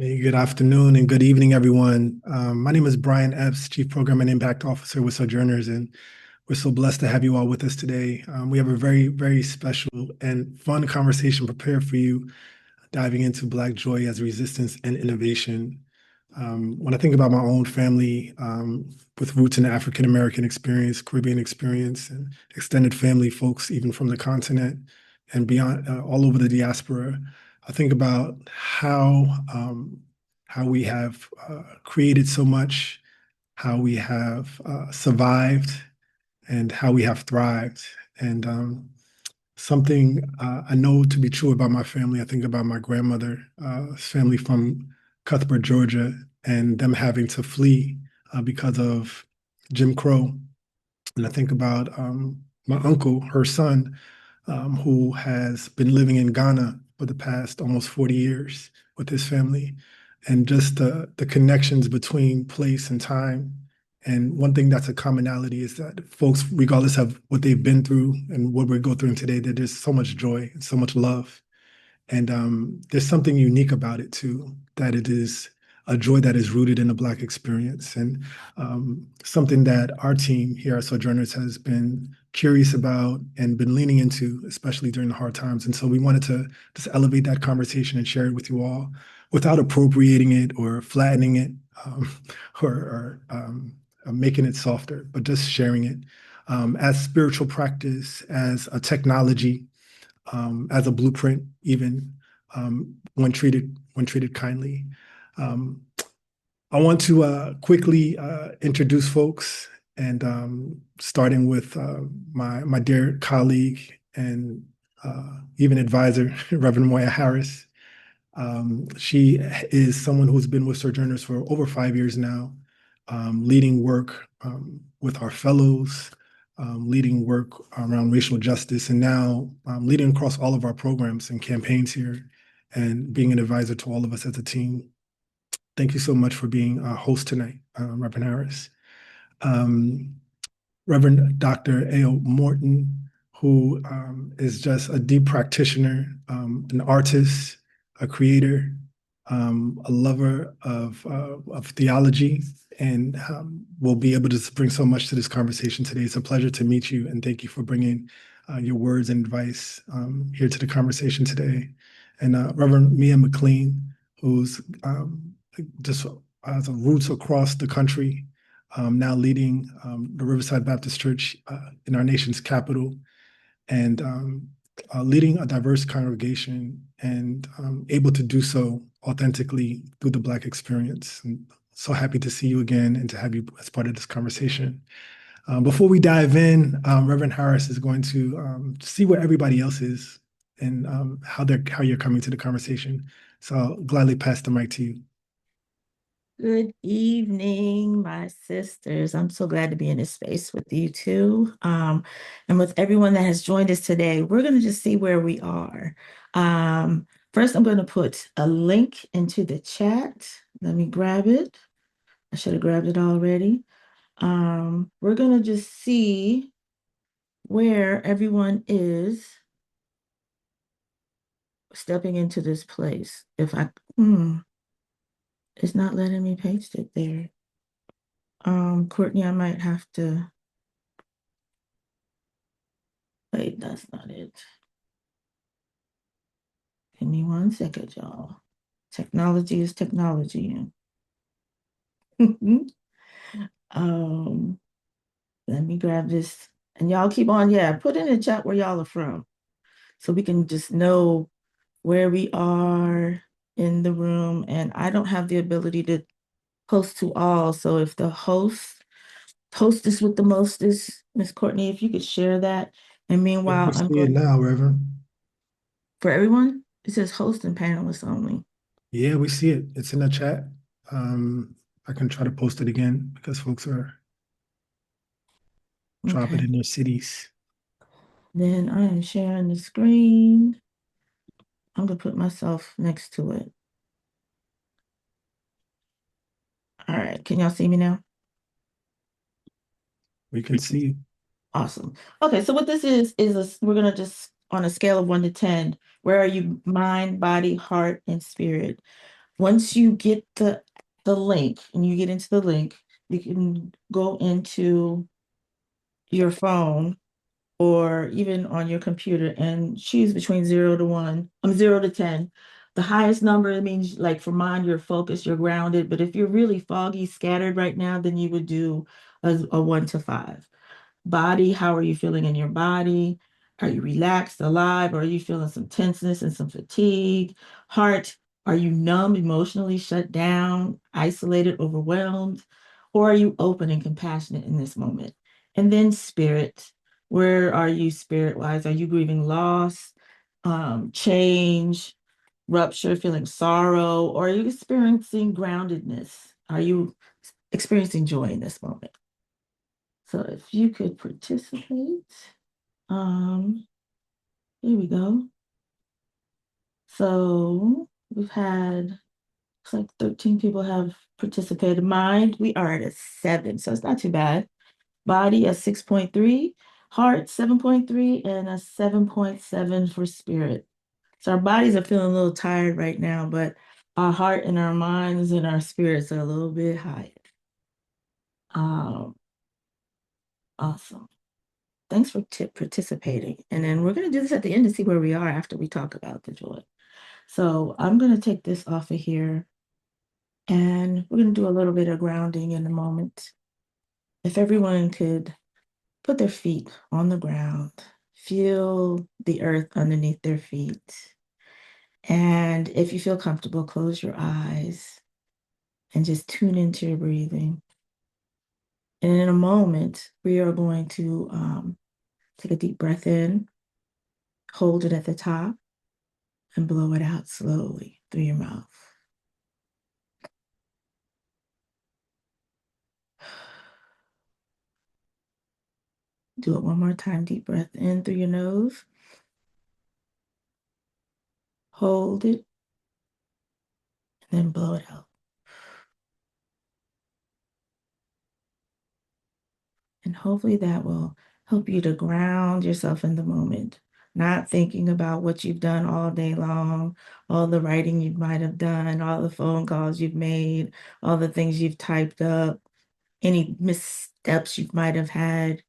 Hey, good afternoon and good evening, everyone. My name is Brian Epps, Chief Program and Impact Officer with Sojourners, and we're so blessed to have you all with us today. We have a very, very special and fun conversation prepared for you, diving into Black joy as resistance and innovation. When I think about my own family, with roots in the African American experience, Caribbean experience, and extended family folks, even from the continent and beyond, all over the diaspora, I think about how we have created so much, how we have survived, and how we have thrived. And something I know to be true about my family. I think about my grandmother, family from Cuthbert, Georgia, and them having to flee because of Jim Crow. And I think about my uncle, her son, who has been living in Ghana for the past almost 40 years with his family, and just the connections between place and time. And one thing that's a commonality is that folks, regardless of what they've been through and what we're going through today, that there's so much joy and so much love. And there's something unique about it too, that it is a joy that is rooted in the Black experience, and something that our team here at Sojourners has been curious about and been leaning into, especially during the hard times. And so we wanted to just elevate that conversation and share it with you all without appropriating it or flattening it, um, or making it softer, but just sharing it as spiritual practice, as a technology, as a blueprint, even when treated kindly. Um, I want to quickly introduce folks, and starting with my dear colleague and even advisor, Reverend Moya Harris. She is someone who's been with Sojourners for over 5 years now, leading work with our fellows, leading work around racial justice, and now leading across all of our programs and campaigns here, and being an advisor to all of us as a team. Thank you so much for being a host tonight, Reverend Harris. Um, Reverend Dr. A.O. Morton, who is just a deep practitioner, an artist, a creator, a lover of theology, and will be able to bring so much to this conversation today. It's a pleasure to meet you, and thank you for bringing your words and advice here to the conversation today. And Reverend Mia McLean, who's just has roots across the country, now leading the Riverside Baptist Church in our nation's capital, and leading a diverse congregation, and able to do so authentically through the Black experience. And so happy to see you again and to have you as part of this conversation. Before we dive in, Reverend Harris is going to see where everybody else is and how you're coming to the conversation. So I'll gladly pass the mic to you. Good evening, my sisters. I'm so glad to be in this space with you too. And with everyone that has joined us today, we're going to just see where we are. First, I'm going to put a link into the chat. Let me grab it. I should have grabbed it already. We're going to just see where everyone is stepping into this place. If I, it's not letting me paste it there. Courtney, I might have to. Wait, that's not it. Give me 1 second, y'all. Technology is technology. Let me grab this. And y'all keep on, put in the chat where y'all are from, so we can just know where we are in the room. And I don't have the ability to post to all. So if the hostess with the mostest, Miss Courtney, if you could share that. And meanwhile, We see it now, Reverend. For everyone, it says host and panelists only. Yeah, we see it. It's in the chat. I can try to post it again because folks are dropping Okay. in their cities. Then I am sharing the screen. I'm gonna put myself next to it. All right, can y'all see me now? We can see you. Awesome. Okay, so what this we're gonna just on a scale of 1 to 10, where are you mind, body, heart, and spirit? once you get the link and you get into the link, you can go into your phone or even on your computer and choose between 0 to 1, 0 to 10. The highest number means, like for mine, you're focused, you're grounded. But if you're really foggy, scattered right now, then you would do a 1 to 5. Body, how are you feeling in your body? Are you relaxed, alive, or are you feeling some tenseness and some fatigue? Heart, are you numb, emotionally shut down, isolated, overwhelmed? Or are you open and compassionate in this moment? And then spirit, where are you spirit-wise? Are you grieving loss, change, rupture, feeling sorrow, or are you experiencing groundedness? Are you experiencing joy in this moment? So if you could participate, um, here we go. So we've had, looks like 13 people have participated. Mind, we are at a 7, so it's not too bad. Body a 6.3, heart 7.3, and a 7.7 for spirit. So our bodies are feeling a little tired right now, but our heart and our minds and our spirits are a little bit higher. Um, awesome. Thanks for participating. And then we're going to do this at the end to see where we are after we talk about the joy. So I'm going to take this off of here and we're going to do a little bit of grounding in a moment. If everyone could put their feet on the ground, feel the earth underneath their feet. And if you feel comfortable, close your eyes and just tune into your breathing. And in a moment, we are going to take a deep breath in, hold it at the top, and blow it out slowly through your mouth. Do it one more time. Deep breath in through your nose. Hold it, and then blow it out. And hopefully that will help you to ground yourself in the moment, not thinking about what you've done all day long, all the writing you might have done, all the phone calls you've made, all the things you've typed up, any missteps you might have had.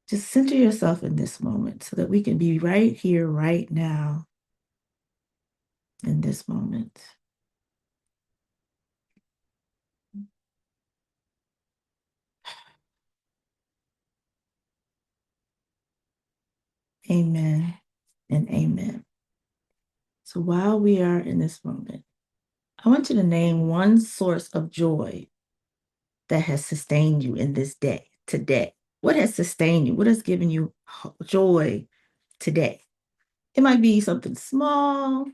Just center yourself in this moment so that we can be right here, right now, in this moment. Amen and amen. So while we are in this moment, I want you to name one source of joy that has sustained you in this day, today. What has sustained you? What has given you joy today? It might be something small.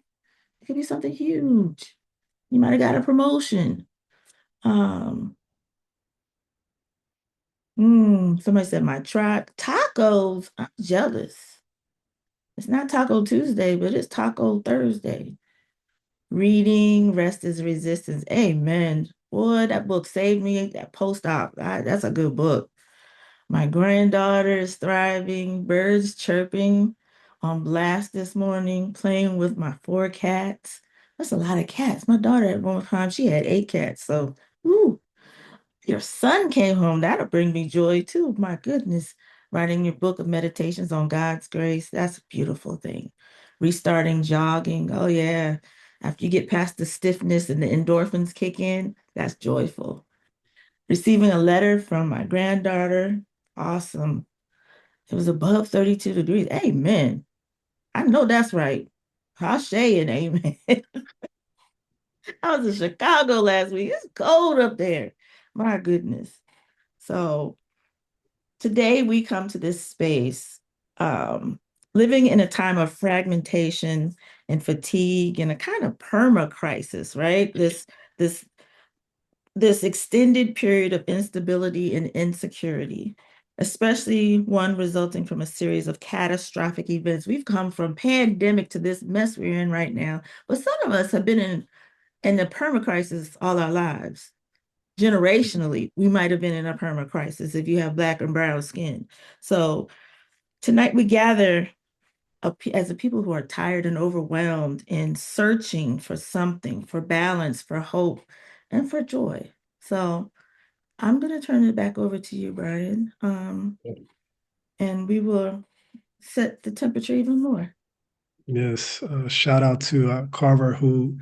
It could be something huge. You might have got a promotion. Um, Somebody said my tribe tacos. I'm jealous. It's not Taco Tuesday, but it's Taco Thursday. Reading, Rest is Resistance. Amen. Boy, that book saved me. That post-op, that's a good book. My granddaughter is thriving, birds chirping on blast this morning, playing with my 4 cats. That's a lot of cats. My daughter at one time, she had 8 cats. So, ooh, your son came home. That'll bring me joy too. My goodness. Writing your book of meditations on God's grace. That's a beautiful thing. Restarting jogging. Oh, yeah. After you get past the stiffness and the endorphins kick in, that's joyful. Receiving a letter from my granddaughter. Awesome. It was above 32 degrees. Amen. I know that's right. Hashe and amen. I was in Chicago last week. It's cold up there. My goodness. So today we come to this space, living in a time of fragmentation and fatigue and a kind of perma crisis, right? This this extended period of instability and insecurity, especially one resulting from a series of catastrophic events. We've come from pandemic to this mess we're in right now, but some of us have been in the perma crisis all our lives. Generationally, we might have been in a perma crisis if you have black and brown skin. So tonight we gather as a people who are tired and overwhelmed in searching for something, for balance, for hope, and for joy. So I'm going to turn it back over to you, Brian, and we will set the temperature even more. Yes, shout out to Carver who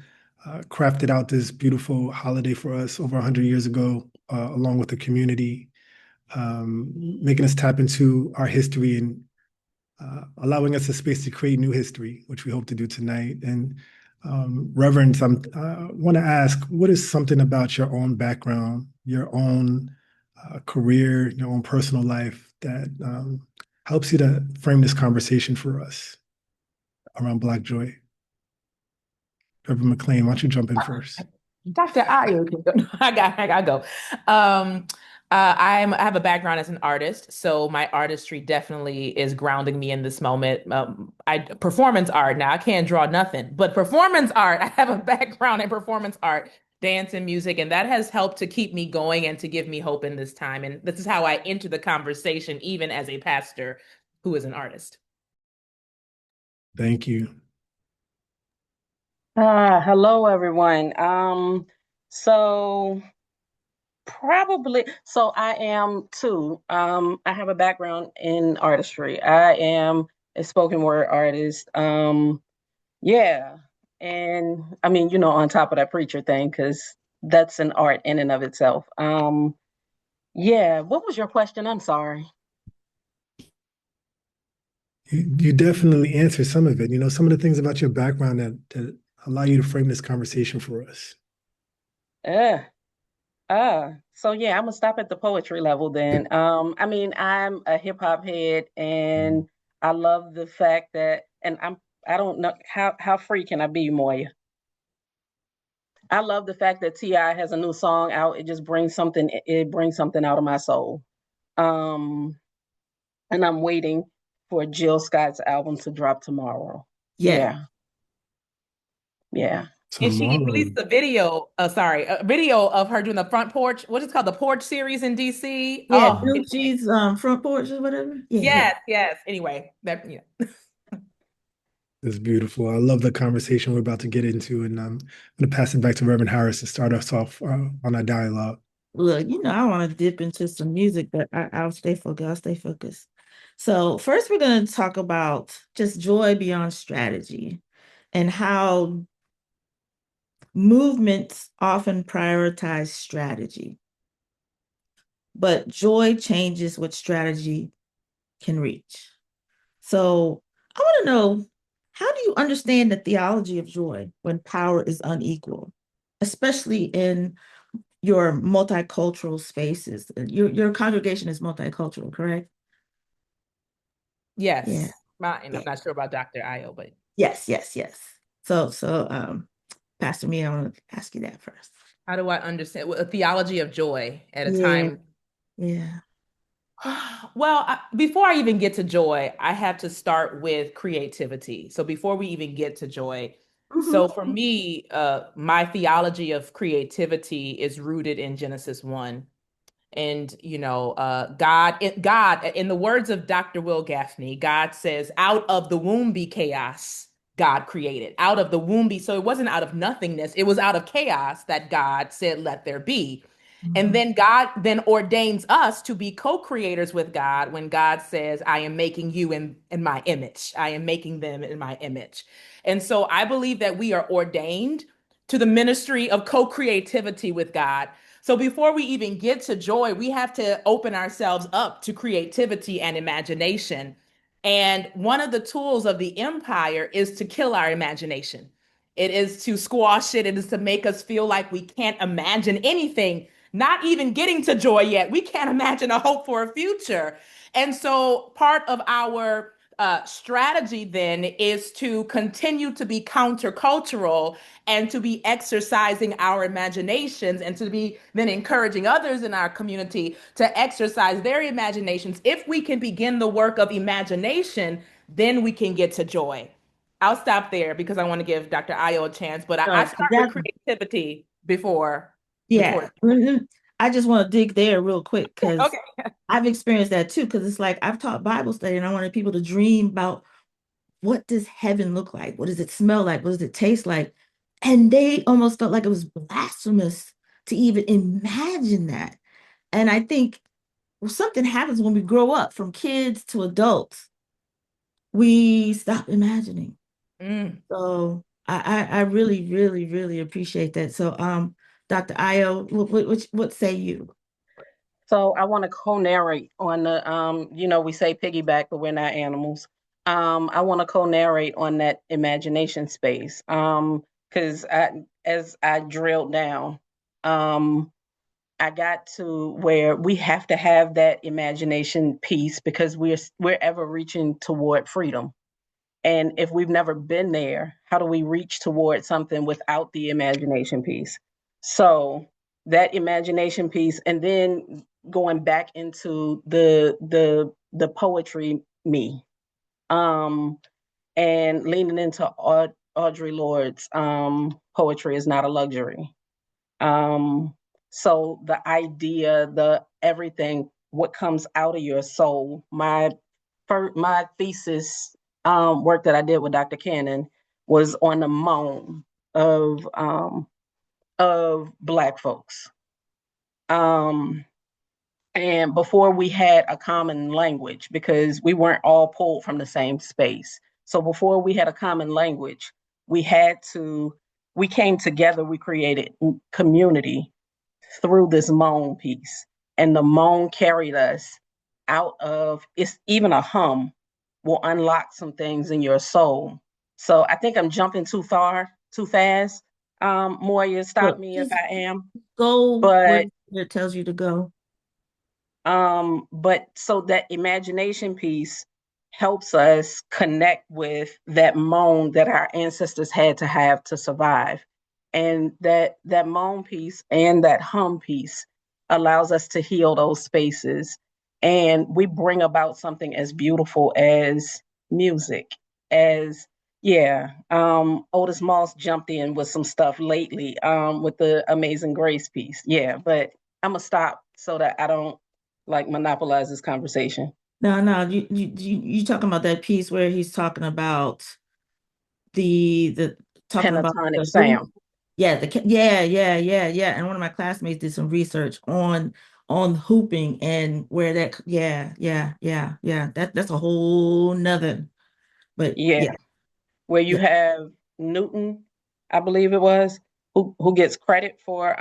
crafted out this beautiful holiday for us over 100 years ago, along with the community, making us tap into our history and allowing us a space to create new history, which we hope to do tonight. And Reverend, I want to ask, what is something about your own background, your own career, your own personal life that helps you to frame this conversation for us around Black joy? Reverend McLean, why don't you jump in first? Dr. Ayo can go. No, I gotta go. I have a background as an artist, so my artistry definitely is grounding me in this moment. I performance art. Now I can't draw nothing, but performance art. I have a background in performance art, dance and music, and that has helped to keep me going and to give me hope in this time. And this is how I enter the conversation, even as a pastor who is an artist. Thank you. Hello everyone. So so I am too. I have a background in artistry. I am a spoken word artist. Yeah. And I mean, on top of that preacher thing, because that's an art in and of itself. Yeah, what was your question? I'm sorry. You definitely answered some of it. Some of the things about your background that allow you to frame this conversation for us. Uh, so yeah, I'm gonna stop at the poetry level then. I mean, I'm a hip hop head and I love the fact that, and I don't know how free can I be, Moya? I love the fact that T.I. has a new song out. It brings something out of my soul. Um, and I'm waiting for Jill Scott's album to drop tomorrow. Yeah. Yeah. Yeah. And she Tomorrow. released a video of her doing the front porch, what is it called, the porch series in DC. Yeah, Oh, Bill G's front porch or whatever. Yeah, yeah. yes, yes. Anyway, that yeah. It's beautiful. I love the conversation we're about to get into, and I'm going to pass it back to Reverend Harris to start us off on our dialogue. Look, I want to dip into some music, but I'll stay focused. I'll stay focused. So first, we're going to talk about just joy beyond strategy and how movements often prioritize strategy, but joy changes what strategy can reach. So I want to know, how do you understand the theology of joy when power is unequal, especially in your multicultural spaces? Your congregation is multicultural, correct? Yeah, Yes. Mine. yeah. I'm not sure about Dr. Io, but Yes, yes, yes. So, Pastor Mia, I want to ask you that first. how do I understand a theology of joy at a Yeah, time? yeah. Well, before I even get to joy, I have to start with creativity. So before we even get to joy, Mhm. so for me, my theology of creativity is rooted in Genesis 1. And God, in the words of Dr. Will Gaffney, God says, "Out of the womb be chaos." God created out of the womb be. So it wasn't out of nothingness; it was out of chaos that God said, "Let there be." And Mhm. then God then ordains us to be co-creators with God when God says, "I am making you in my image. I am making them in my image." And so I believe that we are ordained to the ministry of co-creativity with God. So before we even get to joy, we have to open ourselves up to creativity and imagination. And one of the tools of the empire is to kill our imagination. It is to squash it. It is to make us feel like we can't imagine anything, not even getting to joy yet. We can't imagine a hope for a future. And so part of our strategy then is to continue to be countercultural and to be exercising our imaginations and to be then encouraging others in our community to exercise their imaginations. If we can begin the work of imagination, then we can get to joy. I'll stop there because I want to give Dr. Ayo a chance, but I So start with creativity before. yeah. I just want to dig there real quick because Okay. I've experienced that too. Because it's like I've taught Bible study and I wanted people to dream about what does heaven look like? What does it smell like? What does it taste like? And they almost felt like it was blasphemous to even imagine that. And I think something happens when we grow up from kids to adults. We stop imagining. Mm. So I really, really, really appreciate that. So Dr. Io, what say you? So I want to co-narrate on the we say piggyback, but we're not animals. I want to co-narrate on that imagination space. Because as I drilled down, um, I got to where we have to have that imagination piece because we're ever reaching toward freedom. And if we've never been there, how do we reach toward something without the imagination piece? So that imagination piece, and then going back into the poetry me, um, and leaning into Audre Lorde's poetry is not a luxury. Um, so the idea, the everything, what comes out of your soul. My thesis work that I did with Dr. Cannon was on the moan of Black folks. Um, and before we had a common language, because we weren't all pulled from the same space. So before we had a common language, we had to, we came together, we created community through this moan piece. And the moan carried us out of, it's even a hum will unlock some things in your soul. So I think I'm jumping too far, too fast. Moya, stop Look, me if just I am. go where But it tells you to go. but so that imagination piece helps us connect with that moan that our ancestors had to have to survive. And that moan piece and that hum piece allows us to heal those spaces. And we bring about something as beautiful as music, as yeah. Otis Moss jumped in with some stuff lately, with the Amazing Grace piece. Yeah, but I'm gonna stop so that I don't like monopolize this conversation. No, you talking about that piece where he's talking about the talking about Pentatonic the who? sound. Yeah, yeah. And one of my classmates did some research on hooping and where that yeah. That's a whole nother, but Yeah, yeah, where you yeah. have Newton, I believe it was, who gets credit for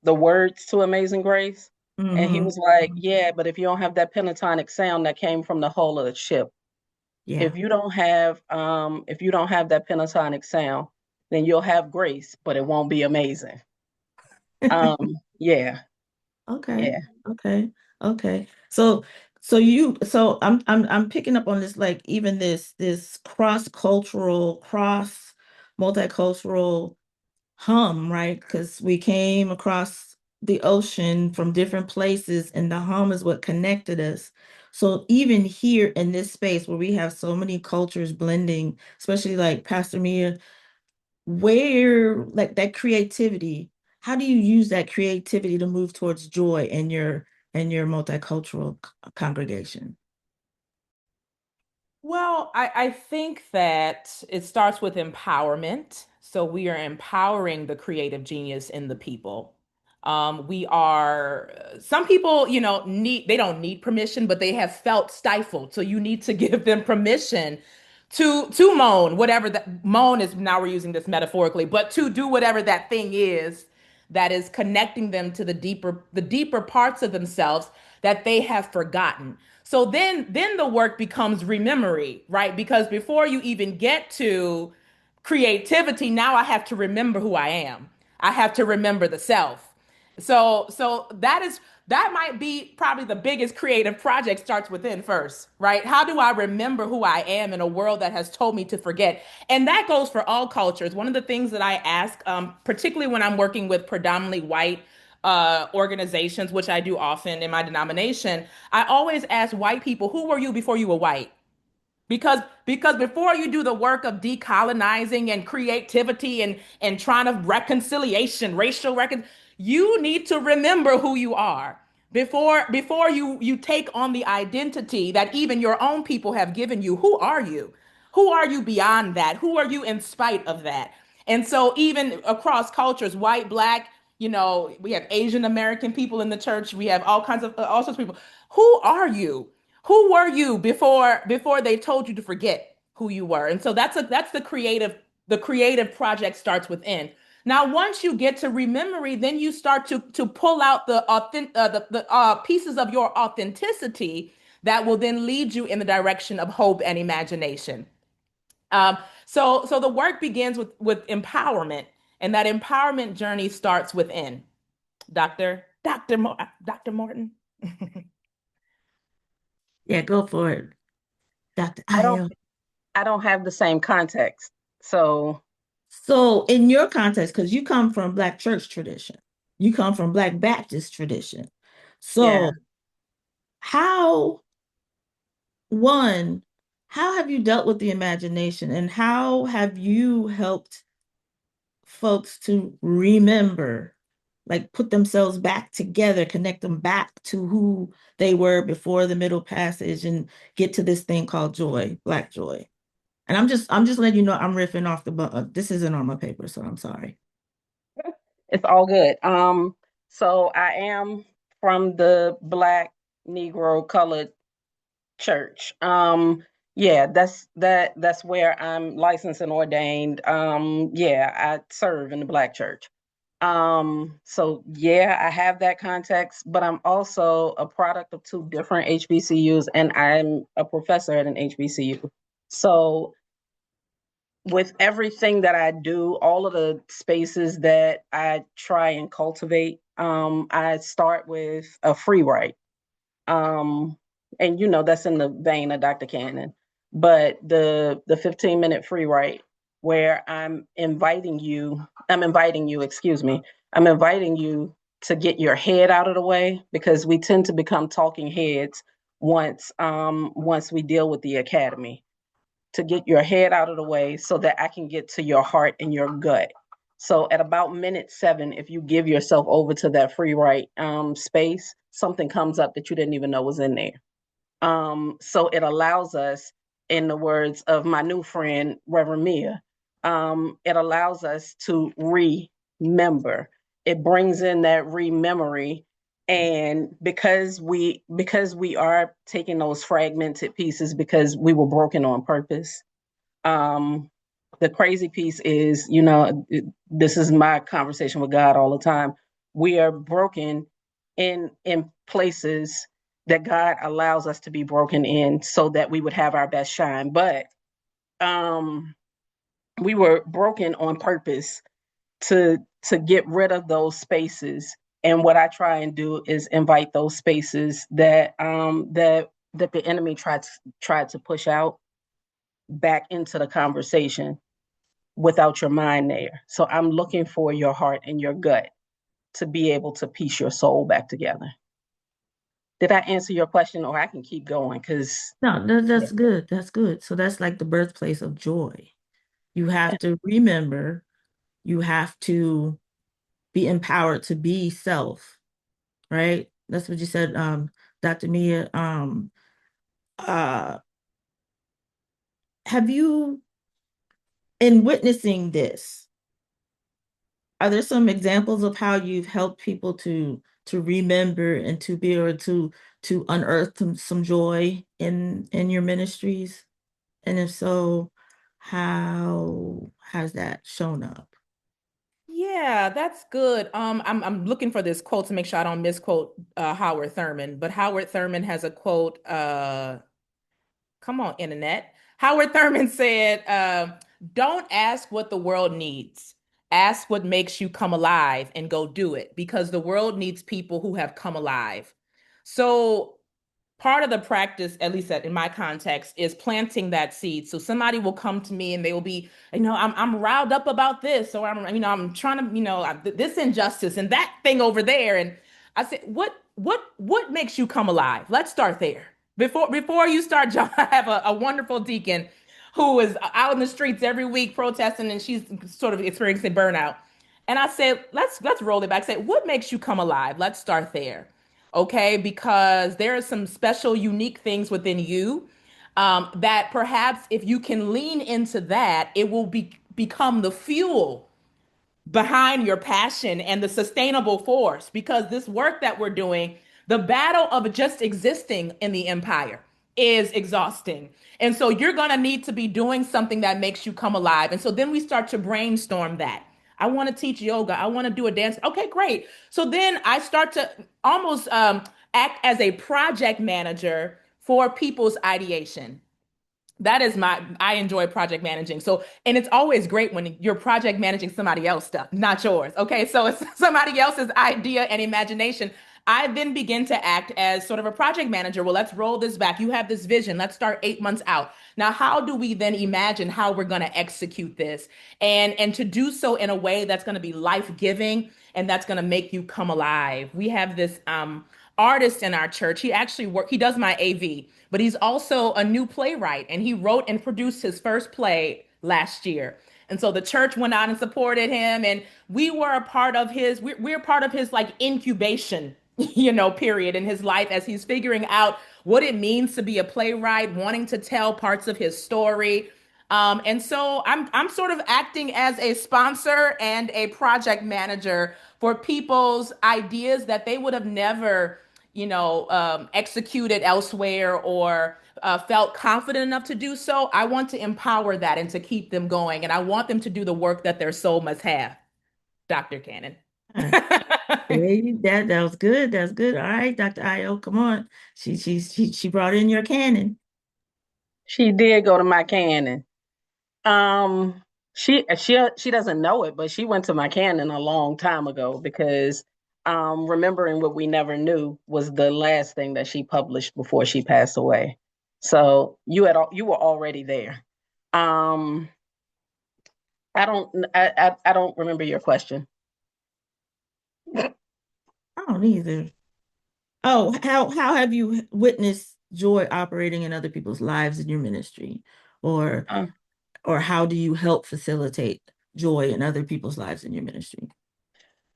the words to Amazing Grace. And he Mm-hmm. was like, yeah, but if you don't have that pentatonic sound that came from the hull of the ship, Yeah. if you don't have that pentatonic sound, then you'll have grace, but it won't be amazing. Yeah, Okay. yeah. Okay. Okay. So I'm picking up on this, like even this cross-cultural, cross multicultural hum, right? Because we came across the ocean from different places, and the hum is what connected us. So even here in this space where we have so many cultures blending, especially like Pastor Mia, where like that creativity, how do you use that creativity to move towards joy in your multicultural congregation? Well, I think that it starts with empowerment. So we are empowering the creative genius in the people. We are, some people, they don't need permission, but they have felt stifled. So you need to give them permission to moan, whatever that moan is. Now we're using this metaphorically, but to do whatever that thing is that is connecting them to the deeper parts of themselves that they have forgotten. So then the work becomes rememory, right? Because before you even get to creativity, now I have to remember who I am. I have to remember the self. So that might be probably the biggest creative project starts within first, right? How do I remember who I am in a world that has told me to forget? And that goes for all cultures. One of the things that I ask, particularly when I'm working with predominantly white organizations, which I do often in my denomination, I always ask white people, who were you before you were white? Because before you do the work of decolonizing and creativity and trying to reconciliation, racial recon, you need to remember who you are before you take on the identity that even your own people have given you. Who are you? Who are you beyond that? Who are you in spite of that? And so even across cultures, white, black, we have Asian American people in the church. We have all sorts of people. Who are you? Who were you before they told you to forget who you were? And so that's the creative project starts within. Now, once you get to rememory, then you start to pull out the pieces of your authenticity that will then lead you in the direction of hope and imagination. So the work begins with empowerment, and that empowerment journey starts within. Dr. Morton. Yeah, go for it, Dr. I don't Ayo. I don't have the same context. So So in your context, because you come from Black church tradition, you come from Black Baptist tradition. yeah, So how, one, how have you dealt with the imagination and how have you helped folks to remember, like put themselves back together, connect them back to who they were before the Middle Passage and get to this thing called joy, Black joy? And I'm just letting you know I'm riffing off this isn't on my paper, so I'm sorry. it's all good. So I am from the Black Negro colored church. Yeah, that's where I'm licensed and ordained. Yeah, I serve in the Black church. So yeah, I have that context, but I'm also a product of two different HBCUs, and I'm a professor at an HBCU. So with everything that I do, all of the spaces that I try and cultivate, I start with a free write. Um, and that's in the vein of Dr. Cannon. But the 15-minute free write where excuse me, I'm inviting you to get your head out of the way because we tend to become talking heads once we deal with the academy. To get your head out of the way so that I can get to your heart and your gut. So at about minute 7, if you give yourself over to that free write space, something comes up that you didn't even know was in there. So it allows us, in the words of my new friend, Reverend Mia, it allows us to remember. It brings in that rememory. And because we are taking those fragmented pieces because we were broken on purpose. Um, the crazy piece is, this is my conversation with God all the time. We are broken in places that God allows us to be broken in so that we would have our best shine. But um, we were broken on purpose to get rid of those spaces. And what I try and do is invite those spaces that the enemy tried to push out back into the conversation without your mind there. So I'm looking for your heart and your gut to be able to piece your soul back together. Did I answer your question, or I can keep going? Because No, yeah, that's good. That's good. So that's like the birthplace of joy. You have to remember, you have to be empowered to be self, right? That's what you said, Dr. Mia. Uh, have you, in witnessing this, are there some examples of how you've helped people to remember and to be able to unearth some joy in your ministries? And if so, how has that shown up? Yeah, that's good. I'm looking for this quote to make sure I don't misquote Howard Thurman, but Howard Thurman has a quote. Come on, internet. Howard Thurman said, "Don't ask what the world needs. Ask what makes you come alive and go do it, because the world needs people who have come alive." So part of the practice, at least in my context, is planting that seed. So somebody will come to me and they will be, I'm riled up about this, or I'm trying to, this injustice and that thing over there. And I said, what makes you come alive? Let's start there. Before you start, John, I have a wonderful deacon who is out in the streets every week protesting, and she's sort of experiencing burnout. And I said, let's roll it back. Say, what makes you come alive? Let's start there. Okay, because there are some special, unique things within you that perhaps if you can lean into that, it will become the fuel behind your passion and the sustainable force, because this work that we're doing, the battle of just existing in the empire is exhausting. And so you're going to need to be doing something that makes you come alive. And so then we start to brainstorm that. I want to teach yoga. I want to do a dance. Okay, great. So then I start to almost act as a project manager for people's ideation. That is I enjoy project managing. So, and it's always great when you're project managing somebody else's stuff, not yours. Okay. So it's somebody else's idea and imagination. I then begin to act as sort of a project manager. Well, let's roll this back. You have this vision. Let's start 8 months out. Now, how do we then imagine how we're going to execute this? And to do so in a way that's going to be life-giving and that's going to make you come alive. We have this artist in our church. He does my AV, but he's also a new playwright, and he wrote and produced his first play last year. And so the church went out and supported him, and we were a part of we're part of his like incubation, period in his life as he's figuring out what it means to be a playwright, wanting to tell parts of his story. And so I'm sort of acting as a sponsor and a project manager for people's ideas that they would have never, executed elsewhere or felt confident enough to do so. I want to empower that and to keep them going. And I want them to do the work that their soul must have. Dr. Cannon. That was good. That's good. All right, Dr. Io, come on. She brought in your cannon. She did go to my cannon. She doesn't know it, but she went to my canon a long time ago because remembering what we never knew was the last thing that she published before she passed away. So you were already there. I don't remember your question. I don't either. Oh, how have you witnessed joy operating in other people's lives in your ministry? Or how do you help facilitate joy in other people's lives in your ministry?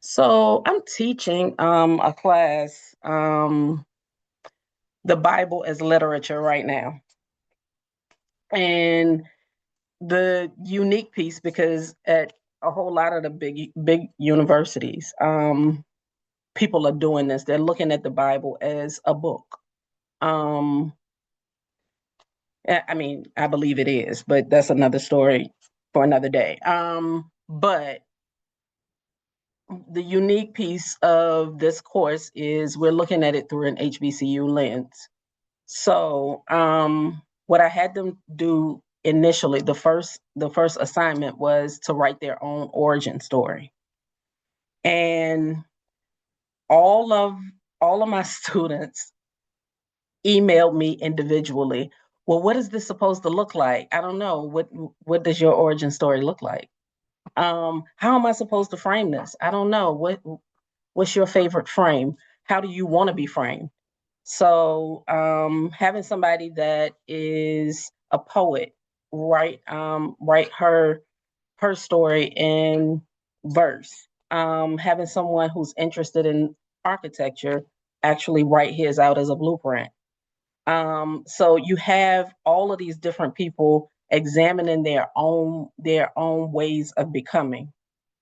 So I'm teaching a class, the Bible as literature right now. And the unique piece, because at a whole lot of the big universities, people are doing this. They're looking at the Bible as a book. I mean, I believe it is, but that's another story for another day. But the unique piece of this course is we're looking at it through an HBCU lens. So what I had them do initially, the first assignment was to write their own origin story. And all of my students emailed me individually. Well, what is this supposed to look like? I don't know. What does your origin story look like? How am I supposed to frame this? I don't know. What's your favorite frame? How do you want to be framed? So having somebody that is a poet write her story in verse. Having someone who's interested in architecture actually write his out as a blueprint. So you have all of these different people examining their own ways of becoming,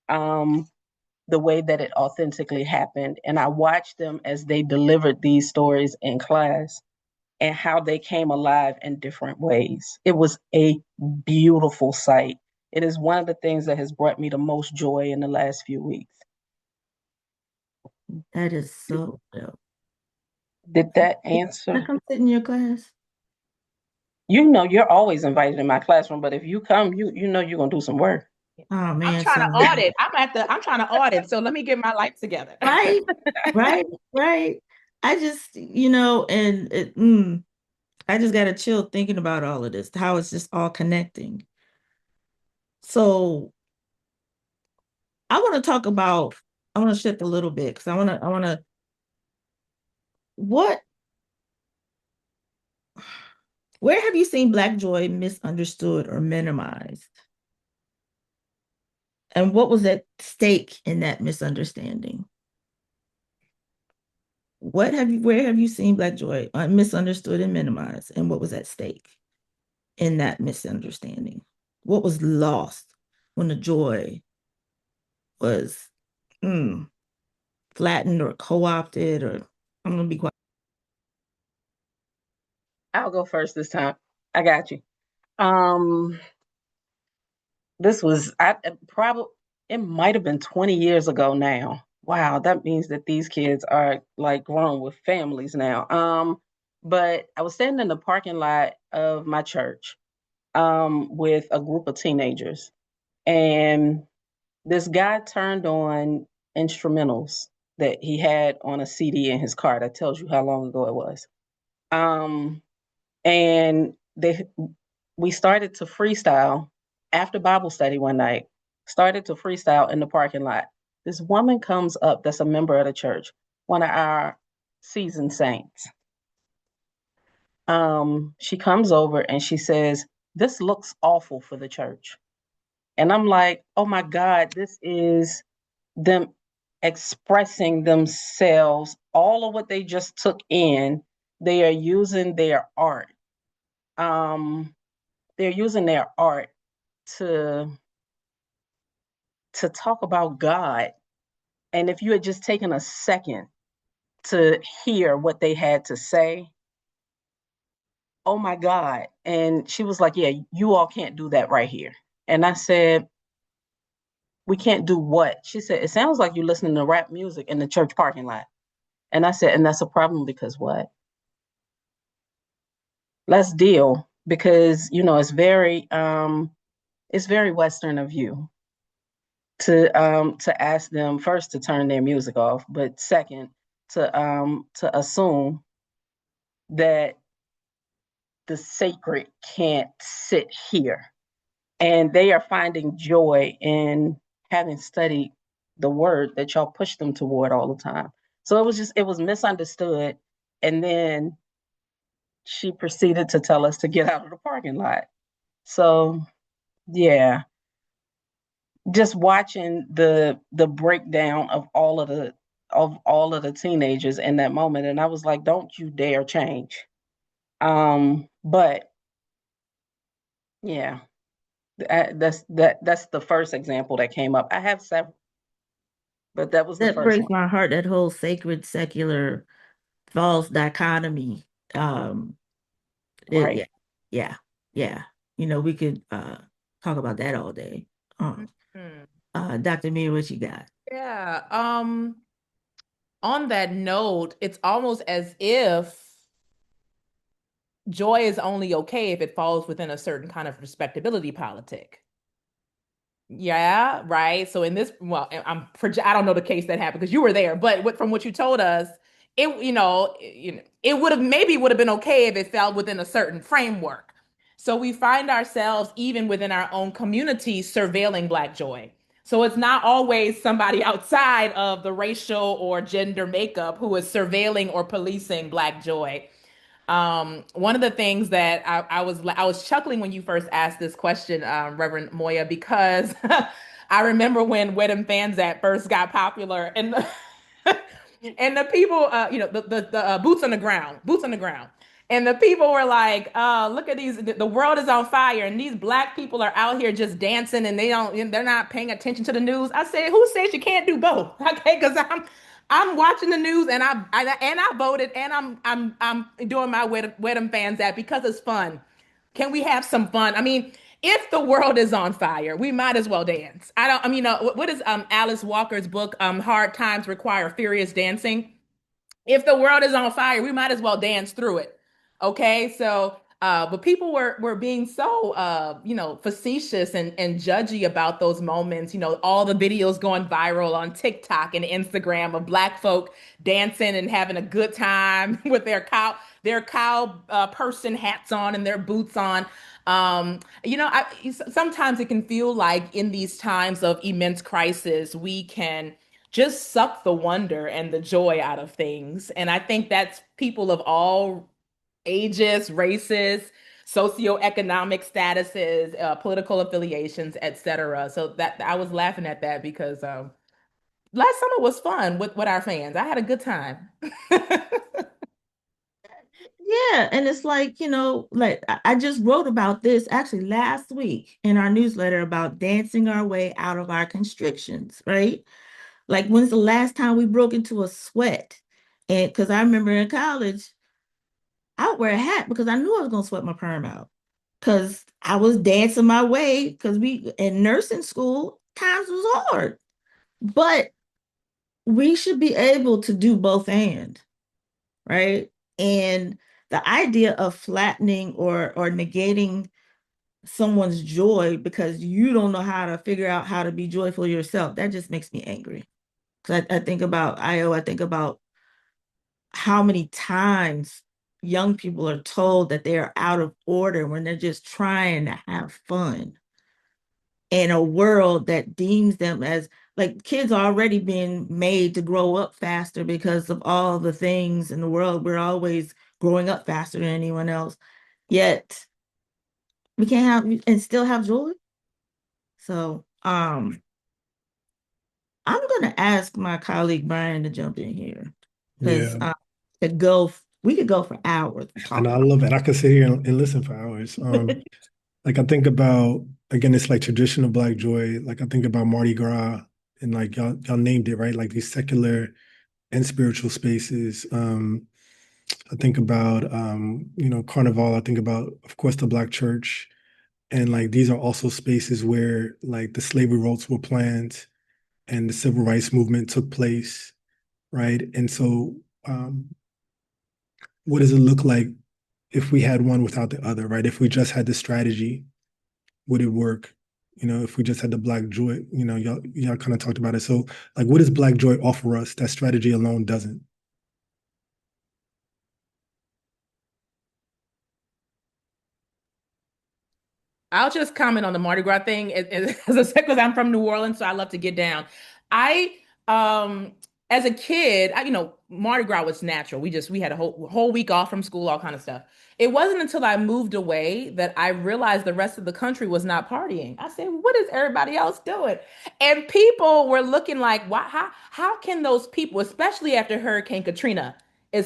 the way that it authentically happened. And I watched them as they delivered these stories in class and how they came alive in different ways. It was a beautiful sight. It is one of the things that has brought me the most joy in the last few weeks. That is so dope. Did that answer? I come sit in your class. You're always invited in my classroom, but if you come, you know you're gonna do some work. Oh man, I'm trying to audit. I'm trying to audit. So let me get my life together. Right. I just, and I just got a chill thinking about all of this, how it's just all connecting. So I want to shift a little bit because I want to, where have you seen Black joy misunderstood or minimized? And what was at stake in that misunderstanding? Where have you seen Black joy misunderstood and minimized, and what was at stake? in that misunderstanding? What was lost when the joy was flattened or co-opted? Or I'm gonna be quiet. I'll go first this time. I got you. Um, this was I probably it might have been 20 years ago now. Wow, that means that these kids are like grown with families now. But I was standing in the parking lot of my church with a group of teenagers, and this guy turned on instrumentals that he had on a CD in his car. That tells you how long ago it was. Um, and we started to freestyle after Bible study one night. Started to freestyle in the parking lot. This woman comes up that's a member of the church, one of our seasoned saints. She comes over and she says, "This looks awful for the church." And I'm like, "Oh my God, this is them expressing themselves, all of what they just took in. They are using their art. Um, they're using their art to talk about God. And if you had just taken a second to hear what they had to say, oh my God." And she was like, "Yeah, you all can't do that right here." And I said, "We can't do what?" She said, "It sounds like you're listening to rap music in the church parking lot." And I said, "And that's a problem because what? Let's deal, because it's very Western of you to ask them first to turn their music off, but second to assume that the sacred can't sit here." And they are finding joy in having studied the word that y'all push them toward all the time. So it was misunderstood. And then she proceeded to tell us to get out of the parking lot. So yeah, just watching the breakdown of all of the teenagers in that moment, and I was like, "Don't you dare change." But yeah, that's the first example that came up. I have several, but that was the That first breaks one. my heart, that whole sacred, secular, false dichotomy. Yeah, Right. yeah, yeah. We could talk about that all day. Mhm. Dr. Mia, what you got? Yeah. On that note, it's almost as if joy is only okay if it falls within a certain kind of respectability politic. Yeah, right. So in this, well, I don't know the case that happened because you were there, but from what you told us, it would have maybe would have been okay if it fell within a certain framework. So we find ourselves even within our own community surveilling Black joy. So it's not always somebody outside of the racial or gender makeup who is surveilling or policing Black joy. One of the things that I was chuckling when you first asked this question, Reverend Moya, because I remember when Wed and Fans at first got popular, and and the people, the boots on the ground, and the people were like, "Look at these! The world is on fire, and these Black people are out here just dancing, and they're not paying attention to the news." I said, "Who says you can't do both?" Okay, because I'm watching the news and I voted and I'm doing my Wedham fans that because it's fun. Can we have some fun? I mean, if the world is on fire, we might as well dance. I mean, what is Alice Walker's book? Hard Times Require Furious Dancing. If the world is on fire, we might as well dance through it. Okay, so but people were being so facetious and judgy about those moments. All the videos going viral on TikTok and Instagram of Black folk dancing and having a good time with their cow person hats on and their boots on. Sometimes it can feel like in these times of immense crisis, we can just suck the wonder and the joy out of things. And I think that's people of all ages, races, socioeconomic statuses, political affiliations, etc. So that I was laughing at that because last summer was fun with our fans. I had a good time. Yeah, and it's like, like I just wrote about this actually last week in our newsletter about dancing our way out of our constrictions, right? Like, when's the last time we broke into a sweat? And because I remember in college, I would wear a hat because I knew I was gonna sweat my perm out. Because I was dancing my way, because we in nursing school, times was hard. But we should be able to do both and, right? And the idea of flattening or negating someone's joy because you don't know how to figure out how to be joyful yourself, that just makes me angry. Because I think about I think about how many times young people are told that they are out of order when they're just trying to have fun in a world that deems them as like kids are already being made to grow up faster because of all the things in the world. We're always growing up faster than anyone else. Yet we can't have and still have joy. So I'm gonna ask my colleague Brian to jump in here because Yeah. we could go for hours And I talking. love it. I could sit here and listen for hours. Like I think about again, it's like traditional Black joy. Like I think about Mardi Gras and like y'all named it, right? Like these secular and spiritual spaces. I think about Carnival. I think about, of course, the Black church. And like these are also spaces where like the slavery routes were planned and the civil rights movement took place, right? And so what does it look like if we had one without the other, right? If we just had the strategy, would it work? If we just had the Black joy, y'all kind of talked about it. So like what does Black joy offer us that strategy alone doesn't? I'll just comment on the Mardi Gras thing as I said, because I'm from New Orleans, so I love to get down. I, as a kid, Mardi Gras was natural. We had a whole week off from school, all kind of stuff. It wasn't until I moved away that I realized the rest of the country was not partying. I said, "What is everybody else doing?" And people were looking like, "Why? How can those people, especially after Hurricane Katrina, they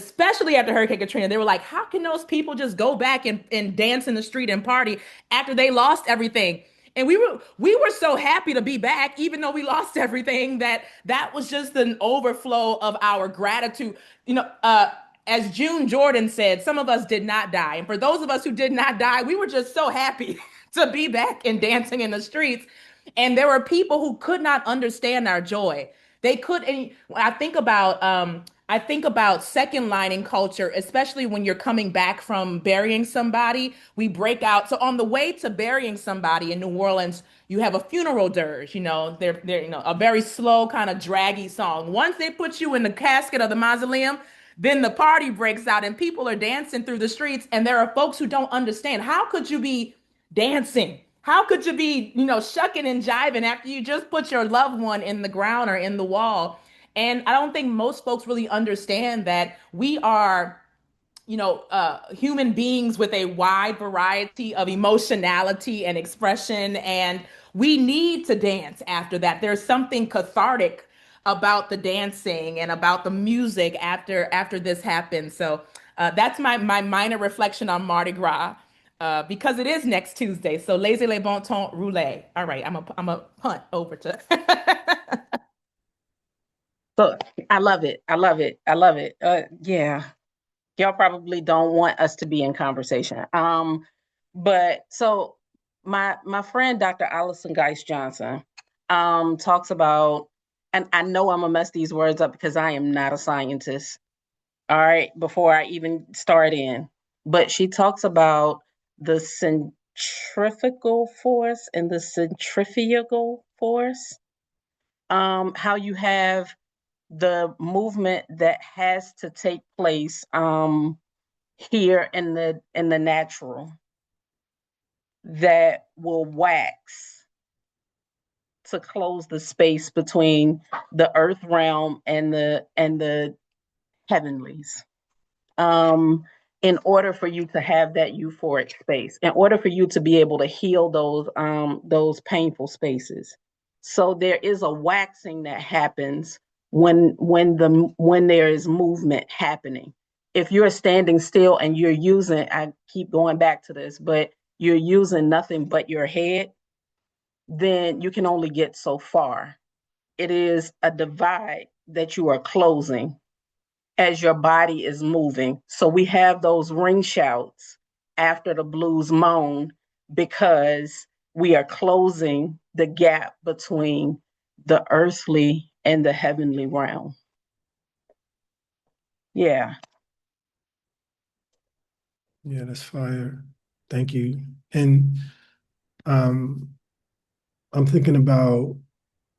were like, how can those people just go back and dance in the street and party after they lost everything?" And we were so happy to be back, even though we lost everything, that was just an overflow of our gratitude. As June Jordan said, some of us did not die. And for those of us who did not die, we were just so happy to be back and dancing in the streets. And there were people who could not understand our joy. They could, and I think about second lining culture, especially when you're coming back from burying somebody. We break out. So on the way to burying somebody in New Orleans, you have a funeral dirge. They're a very slow, kind of draggy song. Once they put you in the casket of the mausoleum, then the party breaks out and people are dancing through the streets. And there are folks who don't understand. How could you be dancing? How could you be, shucking and jiving after you just put your loved one in the ground or in the wall? And I don't think most folks really understand that we are, human beings with a wide variety of emotionality and expression, and we need to dance after that. There's something cathartic about the dancing and about the music after this happens. So that's my minor reflection on Mardi Gras. Because it is next Tuesday, so laissez les bon temps rouler. All right, I'm a punt over to. So I love it. I love it. I love it. Yeah, y'all probably don't want us to be in conversation. But so my friend Dr. Allison Geist Johnson talks about, and I know I'm gonna mess these words up because I am not a scientist. All right, before I even start in, but she talks about the centrifugal force and the centrifugal force. How you have the movement that has to take place here in the natural that will wax to close the space between the earth realm and the heavenlies. In order for you to have that euphoric space, in order for you to be able to heal those painful spaces. So there is a waxing that happens when there is movement happening. if you're standing still and you're using, I keep going back to this, but you're using nothing but your head, then you can only get so far. It is a divide that you are closing as your body is moving. So we have those ring shouts after the blues moan because we are closing the gap between the earthly and the heavenly realm. Yeah. Yeah, that's fire. Thank you. And um, I'm thinking about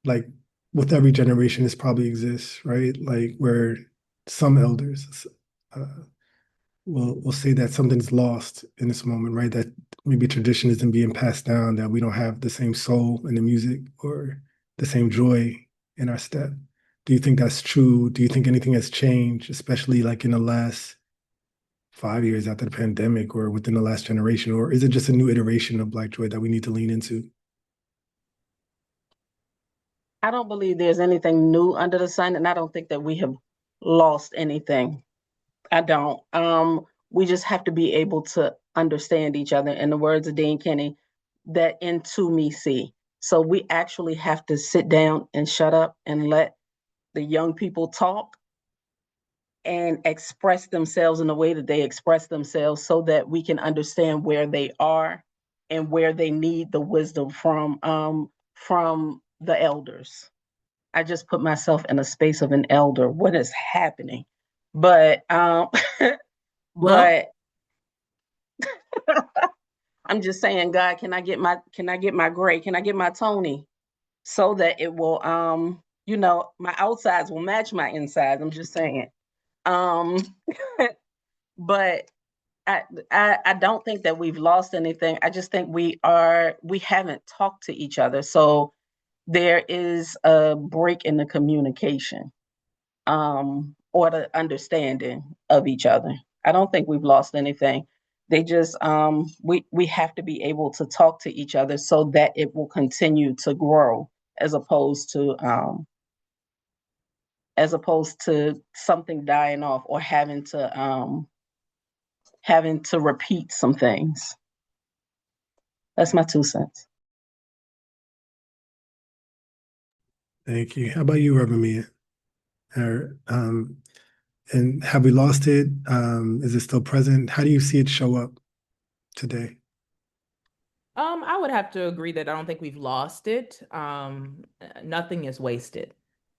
like with every generation, this probably exists, right? Like where some elders uh, will say that something's lost in this moment, right? That maybe tradition isn't being passed down, that we don't have the same soul in the music or the same joy in our step. Do you think that's true? Do you think anything has changed, especially like in the last 5 years after the pandemic or within the last generation? Or is it just a new iteration of Black joy that we need to lean into? I don't believe there's anything new under the sun, and I don't think that we have lost anything. I don't. We just have to be able to understand each other. In the words of Dean Kenny, that into me see. So we actually have to sit down and shut up and let the young people talk and express themselves in the way that they express themselves so that we can understand where they are and where they need the wisdom from the elders. I just put myself in a space of an elder. What is happening? But Well, but I'm just saying, God, can I get my Gray? Can I get my Tony? So that it will my outsides will match my insides. I'm just saying. Um but I don't think that we've lost anything. I just think we haven't talked to each other. So there is a break in the communication, or the understanding of each other. I don't think we've lost anything. They just we have to be able to talk to each other so that it will continue to grow as opposed to something dying off or having to repeat some things. That's my 2 cents. Thank you. How about you, Reverend Mia? Or, and have we lost it? Is it still present? How do you see it show up today? I would have to agree that I don't think we've lost it. Nothing is wasted.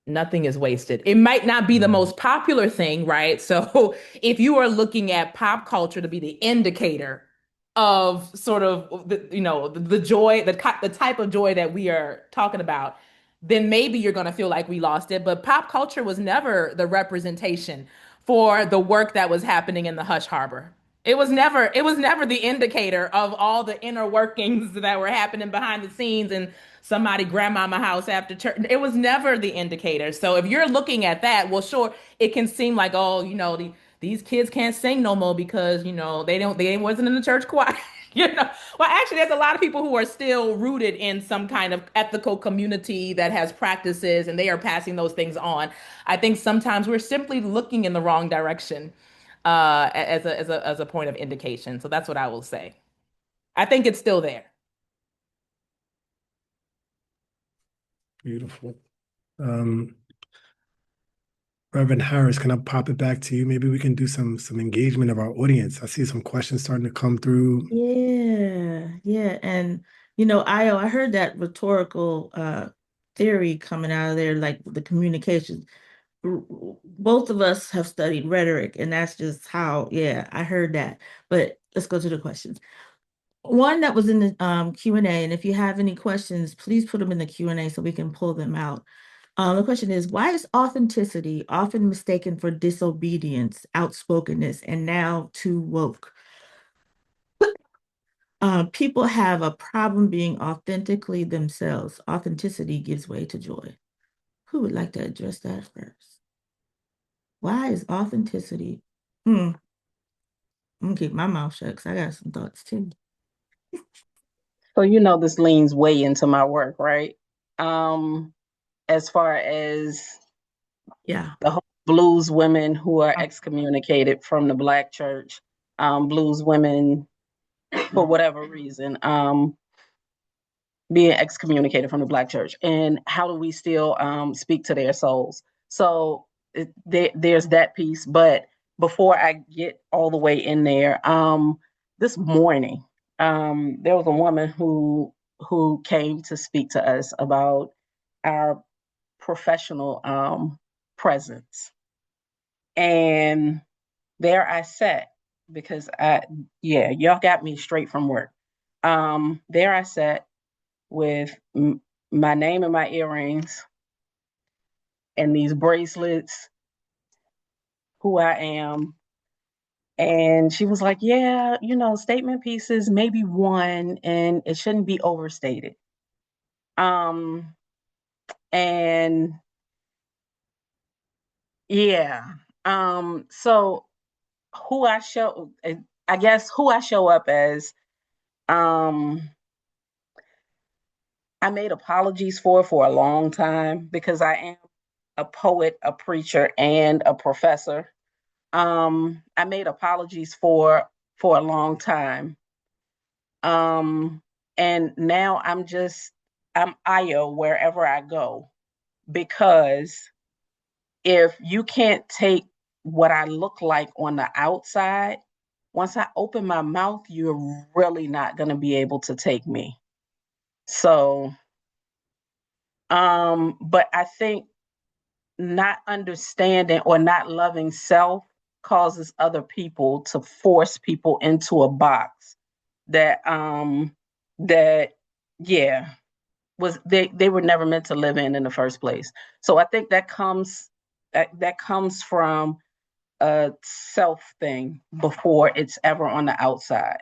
Nothing is wasted. It might not be the most popular thing, right? So if you are looking at pop culture to be the indicator of sort of the joy, the type of joy that we are talking about, then maybe you're going to feel like we lost it. But pop culture was never the representation for the work that was happening in the Hush Harbor. It was never the indicator of all the inner workings that were happening behind the scenes in somebody grandmama house after church. It was never the indicator. So if you're looking at that, well, sure, it can seem like, oh, these kids can't sing no more because, they wasn't in the church choir. Well, actually, there's a lot of people who are still rooted in some kind of ethical community that has practices and they are passing those things on. I think sometimes we're simply looking in the wrong direction as a point of indication. So that's what I will say. I think it's still there. Beautiful. Reverend Harris, can I pop it back to you? Maybe we can do some engagement of our audience. I see some questions starting to come through. yeah. And I heard that rhetorical theory coming out of there, like the communication. Both of us have studied rhetoric, and that's just how, yeah, I heard that. But let's go to the questions. One that was in the Q&A, and if you have any questions, please put them in the Q&A so we can pull them out. The question is, why is authenticity often mistaken for disobedience, outspokenness, and now too woke? People have a problem being authentically themselves. Authenticity gives way to joy. Who would like to address that first? Why is authenticity? I'm gonna keep my mouth shut because I got some thoughts too. So this leans way into my work, right? As far as Yeah. the whole blues women who are excommunicated from the Black church, blues women for whatever reason, being excommunicated from the Black church, and how do we still speak to their souls? So there's that piece. But before I get all the way in there, this morning there was a woman who came to speak to us about our professional presence, and there I sat, because y'all got me straight from work. There I sat with my name in my earrings and these bracelets, who I am. And she was like, yeah, statement pieces, maybe one, and it shouldn't be overstated. And yeah. So I guess who I show up as, I made apologies for a long time, because I am a poet, a preacher, and a professor. I made apologies for a long time. And now I'm Io wherever I go, because if you can't take what I look like on the outside, once I open my mouth, you're really not going to be able to take me. So, but I think not understanding or not loving self causes other people to force people into a box that they were never meant to live in the first place. So I think that comes from a self thing before it's ever on the outside.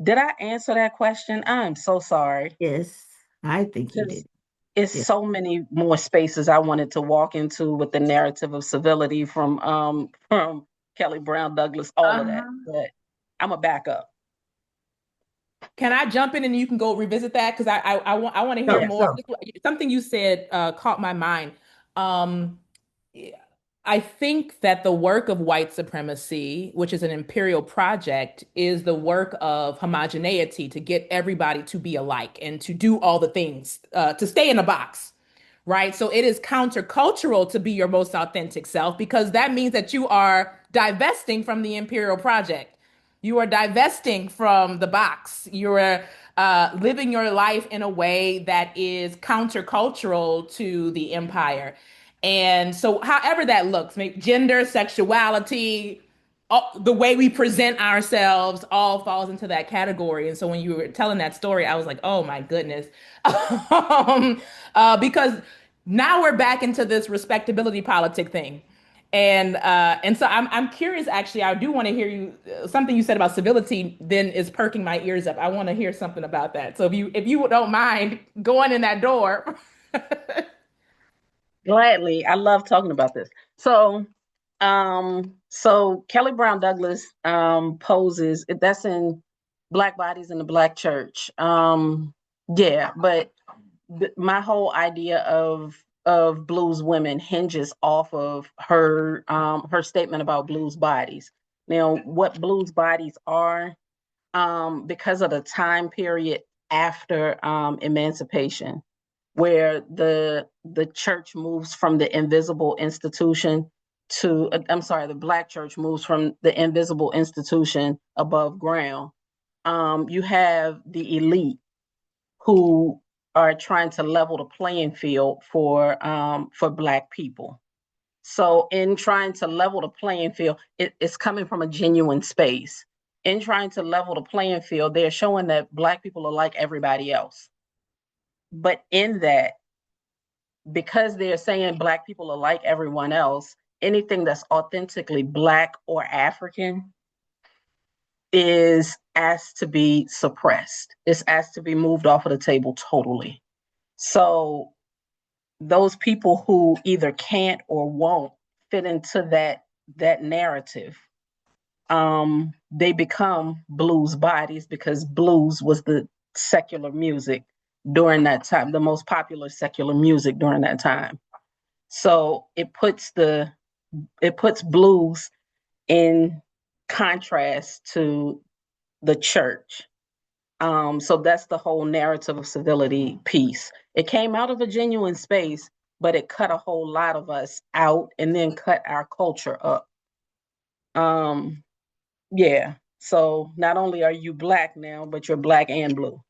Did I answer that question? I'm so sorry. Yes, I think you did. It's so many more spaces I wanted to walk into with the narrative of civility from Kelly Brown Douglas, all of that. But I'm gonna back up. Can I jump in and you can go revisit that? Because I want to hear more. Something you said caught my mind. Um, I think that the work of white supremacy, which is an imperial project, is the work of homogeneity, to get everybody to be alike and to do all the things, to stay in a box, right? So it is countercultural to be your most authentic self, because that means that you are divesting from the imperial project. You are divesting from the box. You are living your life in a way that is countercultural to the empire. And so, however that looks, maybe gender, sexuality, the way we present ourselves all falls into that category. And so, when you were telling that story, I was like, oh my goodness. Because now we're back into this respectability politic thing. And so I'm curious, actually. I do want to hear you, something you said about civility then is perking my ears up. I want to hear something about that. So if you don't mind going in that door. Gladly. I love talking about this. So Kelly Brown Douglas poses, that's in Black Bodies in the Black Church. But my whole idea of blues women hinges off of her statement about blues bodies. Now, what blues bodies are, because of the time period after emancipation, where the church moves from the invisible institution to, the Black church moves from the invisible institution above ground. You have the elite who are trying to level the playing field for Black people. So in trying to level the playing field, it's coming from a genuine space. In trying to level the playing field, they're showing that Black people are like everybody else. But in that, because they're saying Black people are like everyone else, anything that's authentically Black or African is asked to be suppressed. It's asked to be moved off of the table totally. So those people who either can't or won't fit into that narrative, they become blues bodies, because blues was the secular music during that time, the most popular secular music during that time. So it puts the puts blues in contrast to the church. So that's the whole narrative of civility piece. It came out of a genuine space, but it cut a whole lot of us out and then cut our culture up. Yeah. So not only are you Black now, but you're Black and blue.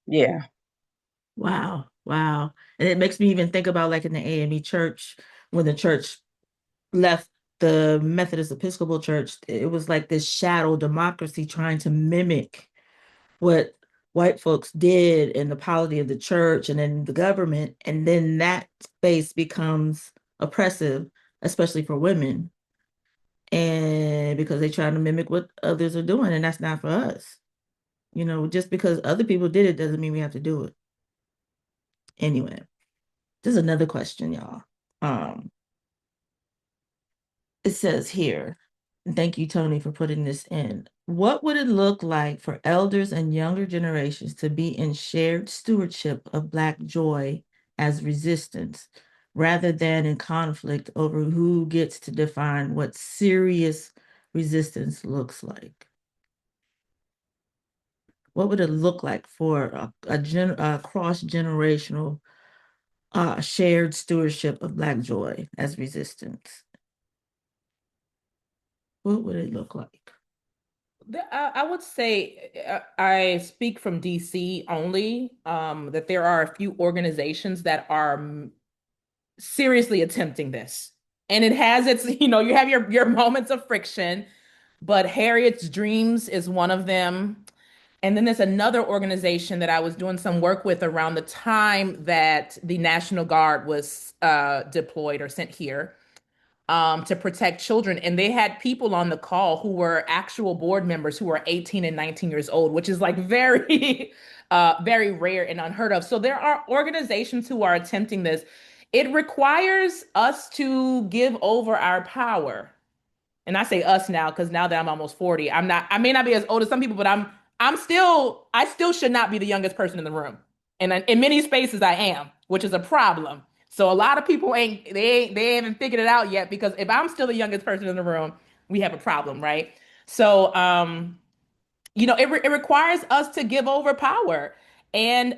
Yeah. Wow. Wow. And it makes me even think about like in the AME church, when the church left the Methodist Episcopal Church, it was like this shadow democracy trying to mimic what white folks did in the polity of the church and in the government. And then that space becomes oppressive, especially for women. And because they try to mimic what others are doing, and that's not for us. You know, just because other people did it doesn't mean we have to do it. Anyway, this is another question, y'all. It says here, and thank you, Tony, for putting this in. What would it look like for elders and younger generations to be in shared stewardship of Black joy as resistance, rather than in conflict over who gets to define what serious resistance looks like? What would it look like for a cross-generational shared stewardship of Black joy as resistance? What would it look like? I would say I speak from DC only, that there are a few organizations that are seriously attempting this. And it has its, you have your moments of friction, but Harriet's Dreams is one of them. And then there's another organization that I was doing some work with around the time that the National Guard was deployed or sent here, to protect children. And they had people on the call who were actual board members who were 18 and 19 years old, which is like very, very rare and unheard of. So there are organizations who are attempting this. It requires us to give over our power. And I say us now because now that I'm almost 40, I may not be as old as some people, but I still should not be the youngest person in the room. And in many spaces I am, which is a problem. So a lot of people they haven't figured it out yet, because if I'm still the youngest person in the room, we have a problem, right? So it requires us to give over power. And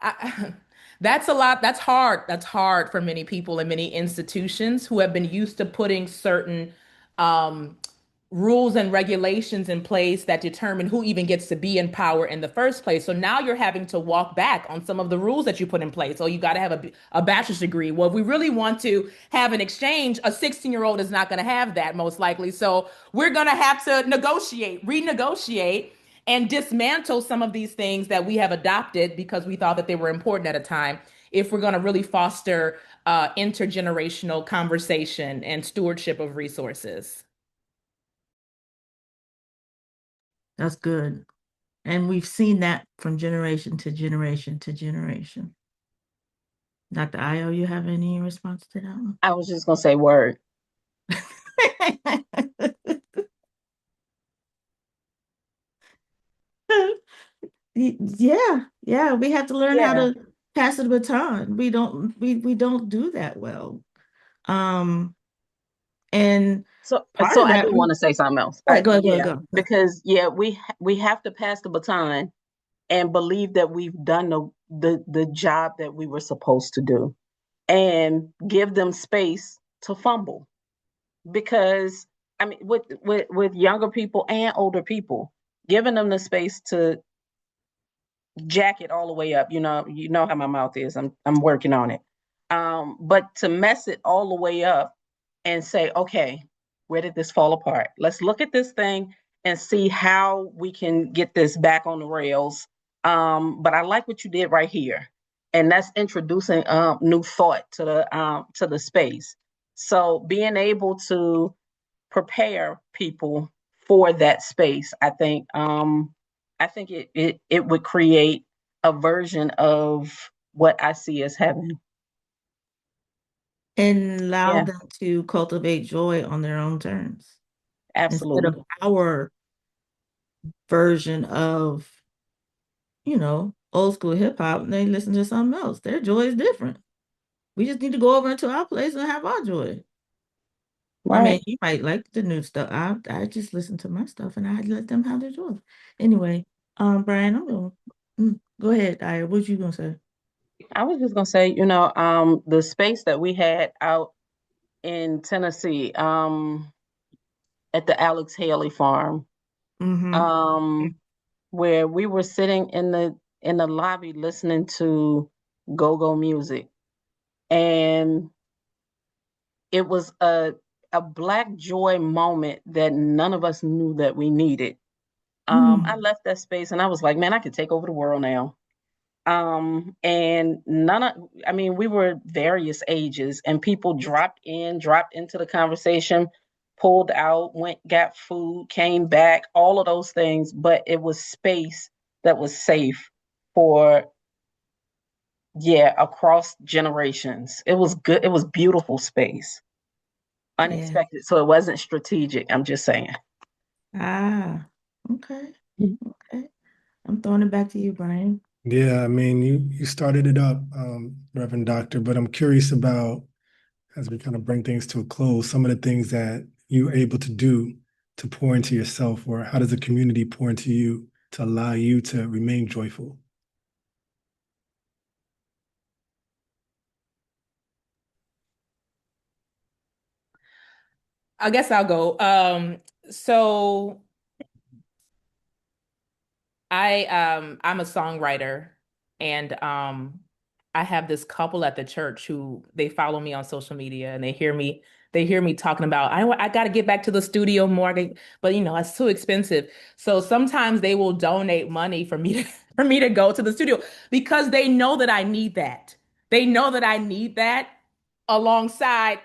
I, that's a lot. That's hard. That's hard for many people in many institutions who have been used to putting certain um, rules and regulations in place that determine who even gets to be in power in the first place. So now you're having to walk back on some of the rules that you put in place. So you got to have a bachelor's degree. Well, if we really want to have an exchange, a 16-year-old is not going to have that most likely. So we're going to have to renegotiate, and dismantle some of these things that we have adopted because we thought that they were important at a time, if we're going to really foster intergenerational conversation and stewardship of resources. That's good. And we've seen that from generation to generation to generation. Dr. Io, you have any response to that one? I was just going to say word. Yeah, we have to learn how Yeah. to pass the baton. We don't do that well. And So part so of I that, do want to say something else. all right, go Yeah, ahead. because we have to pass the baton and believe that we've done the job that we were supposed to do, and give them space to fumble. Because I mean, with younger people and older people, giving them the space to jack it all the way up. You know how my mouth is. I'm working on it. But to mess it all the way up and say, okay, where did this fall apart? Let's look at this thing and see how we can get this back on the rails. But I like what you did right here, and that's introducing new thought to the space. So being able to prepare people for that space, I think it would create a version of what I see as heaven. And allow Yeah, them to cultivate joy on their own terms instead absolutely. of our version of, old school hip hop, and they listen to something else. Their joy is different. We just need to go over into our place and have our joy. I mean, Right. you might like the new stuff. I just listen to my stuff and I let them have their joy. Anyway, Brian, I'm going go ahead. What you gonna say? I was just gonna say, the space that we had out in Tennessee, at the Alex Haley farm, Mm-hmm. um, where we were sitting in the lobby listening to go-go music. And it was a black joy moment that none of us knew that we needed. I left that space and I was like, man, I could take over the world now. And I mean, we were various ages and people dropped into the conversation, pulled out, went, got food, came back, all of those things, but it was space that was safe for, yeah, across generations. It was good. It was beautiful space, Yeah. unexpected. So it wasn't strategic. I'm just saying. Ah, okay. Mhm. Okay. I'm throwing it back to you, Brian. Yeah, I mean, you started it up, Reverend Doctor, but I'm curious about, as we kind of bring things to a close, some of the things that you're able to do to pour into yourself, or how does the community pour into you to allow you to remain joyful? I guess I'll go. So I'm a songwriter, and I have this couple at the church who they follow me on social media and they hear me talking about I got to get back to the studio more, but it's too expensive. So sometimes they will donate money for me to for me to go to the studio because they know that I need that. They know that I need that alongside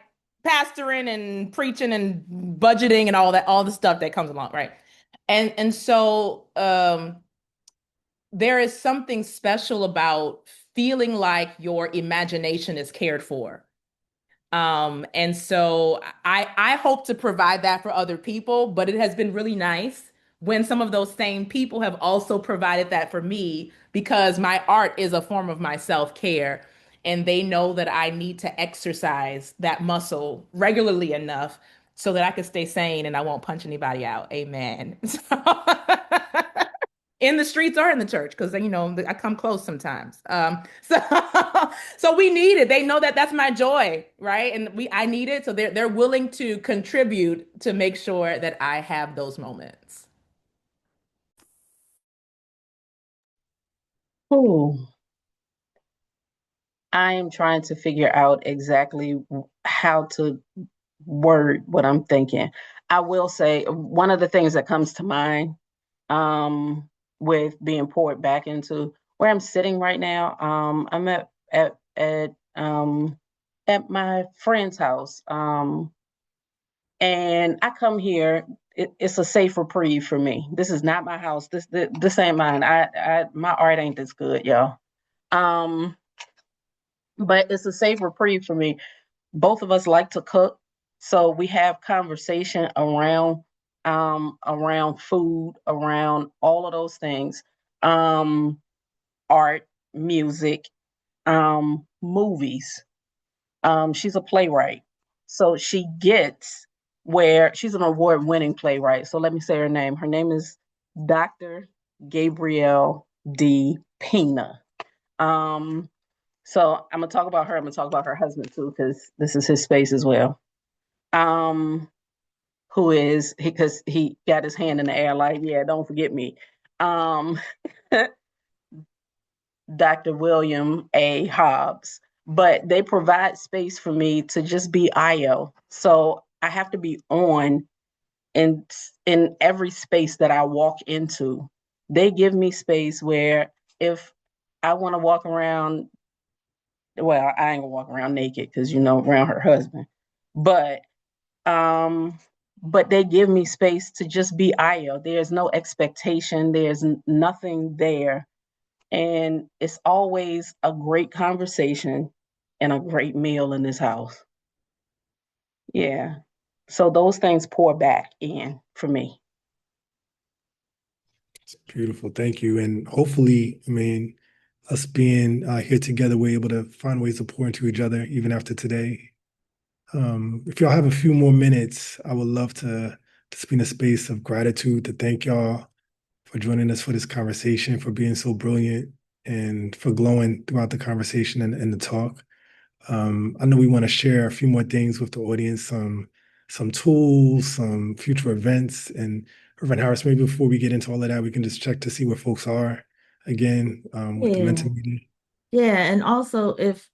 pastoring and preaching and budgeting and all the stuff that comes along, right? And so there is something special about feeling like your imagination is cared for. And so I hope to provide that for other people, but it has been really nice when some of those same people have also provided that for me because my art is a form of my self-care. And they know that I need to exercise that muscle regularly enough so that I can stay sane and I won't punch anybody out. Amen. In the streets or in the church because I come close sometimes. So so we need it. They know that that's my joy, right? And I need it, so they're willing to contribute to make sure that I have those moments. Ooh, I am trying to figure out exactly how to word what I'm thinking. I will say one of the things that comes to mind, um, with being poured back into where I'm sitting right now. I'm at my friend's house, and I come here. It's a safe reprieve for me. This is not my house. This ain't mine. My art ain't this good, y'all. Um, but it's a safe reprieve for me. Both of us like to cook, so we have conversation around food, around all of those things, um, art, music, movies. She's a playwright, so she gets where she's an award-winning playwright. So let me say her name. Her name is Dr. Gabrielle D. Pina. Um, so I'm gonna talk about her. I'm gonna talk about her husband too, because this is his space as well. Um, who is because he got his hand in the air, like, yeah, don't forget me. Um, Dr. William A. Hobbs. But they provide space for me to just be Io. So I have to be on in every space that I walk into. They give me space where if I want to walk around, well, I ain't gonna walk around naked because around her husband. But um but they give me space to just be Io. There's no expectation, there's nothing there. And it's always a great conversation and a great meal in this house. Yeah. So those things pour back in for me. It's beautiful. Thank you. And hopefully, I mean, us being here together, we're able to find ways to pour into each other even after today. If y'all have a few more minutes, I would love to be in a space of gratitude to thank y'all for joining us for this conversation, for being so brilliant, and for glowing throughout the conversation and the talk. I know we want to share a few more things with the audience, some tools, some future events. And Reverend Harris, maybe before we get into all of that, we can just check to see where folks are again with the Yeah. mentor meeting. Yeah, and also if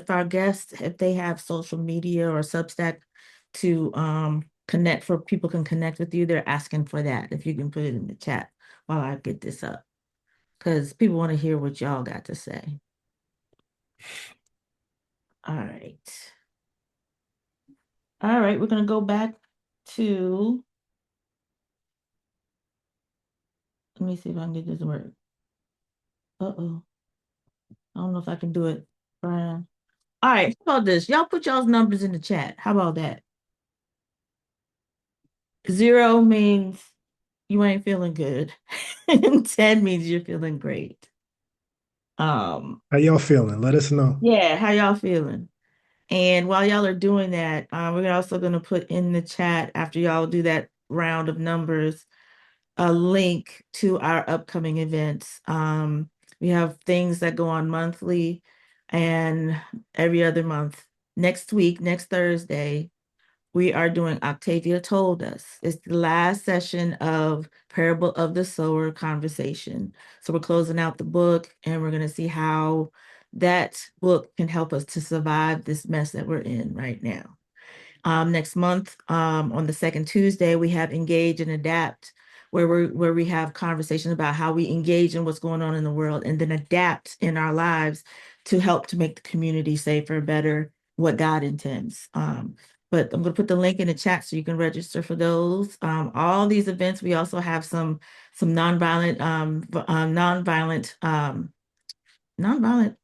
our guests, if they have social media or Substack to connect, for people can connect with you, they're asking for that. If you can put it in the chat while I get this up, because people want to hear what y'all got to say. All right. All right, we're gonna go back to, let me see if I can get this to work. Uh-oh. I don't know if I can do it, Brian. All right, how about this? Y'all put y'all's numbers in the chat. How about that? 0 means you ain't feeling good. And 10 means you're feeling great. How y'all feeling? Let us know. Yeah, how y'all feeling? And while y'all are doing that, we're also gonna put in the chat after y'all do that round of numbers, a link to our upcoming events. We have things that go on monthly and every other month. Next week, next Thursday, we are doing Octavia Told Us. It's the last session of Parable of the Sower conversation. So we're closing out the book and we're going to see how that book can help us to survive this mess that we're in right now. Next month, on the second Tuesday, we have Engage and Adapt, where we have conversations about how we engage in what's going on in the world and then adapt in our lives to help to make the community safer, better, what God intends. But I'm going to put the link in the chat so you can register for those. All these events, we also have some nonviolent, nonviolent.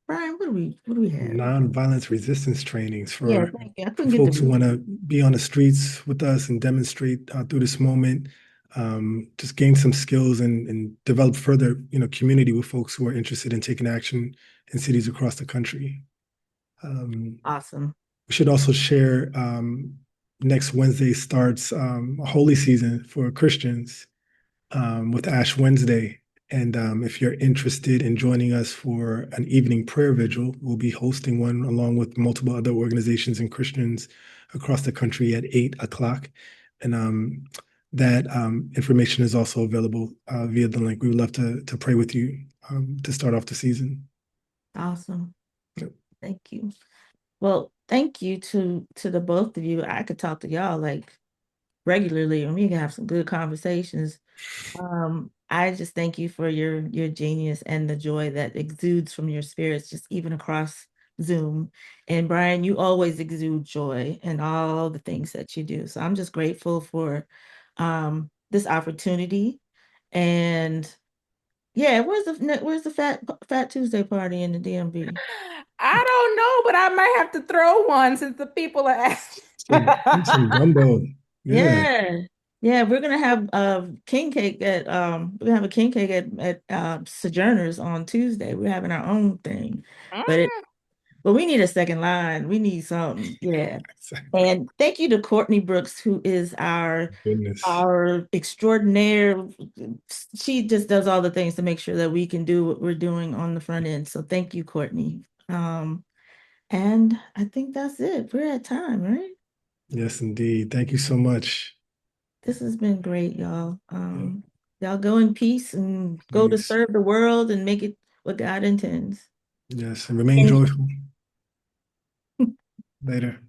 Brian, what do we have? Non-violence resistance trainings Yeah, for thank you. I couldn't get folks who the. want to be on the streets with us and demonstrate through this moment. Just gain some skills and develop further, community with folks who are interested in taking action in cities across the country. Awesome. We should also share next Wednesday starts a holy season for Christians with Ash Wednesday. And if you're interested in joining us for an evening prayer vigil, we'll be hosting one along with multiple other organizations and Christians across the country at 8 o'clock. And that information is also available via the link. We would love to pray with you to start off the season. Awesome. Yep. Thank you. Well, thank you to the both of you. I could talk to y'all like regularly and we can have some good conversations. I just thank you for your genius and the joy that exudes from your spirits, just even across Zoom. And Brian, you always exude joy in all the things that you do. So I'm just grateful for this opportunity. And yeah, where's the Fat Tuesday party in the DMV? I don't know, but I might have to throw one since the people are asking. Some gumbo. Yeah. Yeah. Yeah, we're gonna have king cake at we're gonna have a king cake at Sojourners on Tuesday. We're having our own thing. But we need a second line. We need something. Yeah. And thank you to Courtney Brooks, who is Goodness. our extraordinaire. She just does all the things to make sure that we can do what we're doing on the front end. So thank you, Courtney. And I think that's it. We're at time, right? Yes, indeed. Thank you so much. This has been great, y'all. Y'all go in peace and go to Please. serve the world and make it what God intends. Yes, and remain And joyful. Later.